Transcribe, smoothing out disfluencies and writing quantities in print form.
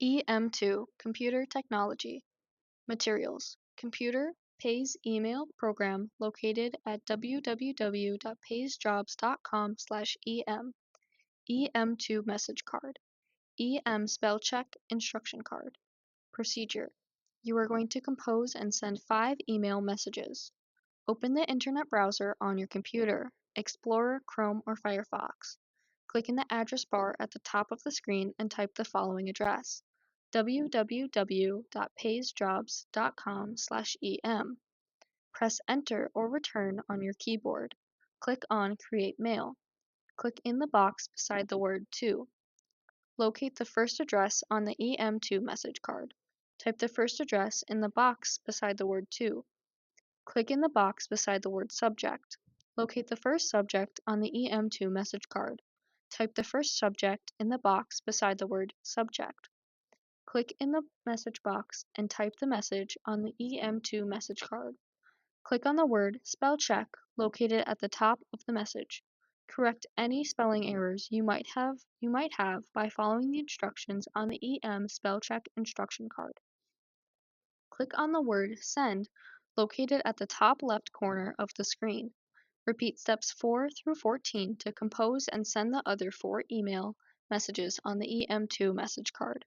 EM2 Computer Technology Materials Computer Pays email program located at www.paysjobs.com/em. EM2 message card. EM spell check instruction card. Procedure. You are going to compose and send 5 email messages. Open the internet browser on your computer, Explorer, Chrome, or Firefox. Click in the address bar at the top of the screen and type the following address: www.paysjobs.com/em. Press Enter or Return on your keyboard. Click on Create Mail. Click in the box beside the word To. Locate the first address on the EM2 message card. Type the first address in the box beside the word To. Click in the box beside the word Subject. Locate the first subject on the EM2 message card. Type the first subject in the box beside the word Subject. Click in the message box and type the message on the EM2 message card. Click on the word Spell Check located at the top of the message. Correct any spelling errors you might have by following the instructions on the EM Spell Check instruction card. Click on the word Send located at the top left corner of the screen. Repeat steps 4 through 14 to compose and send the other 4 email messages on the EM2 message card.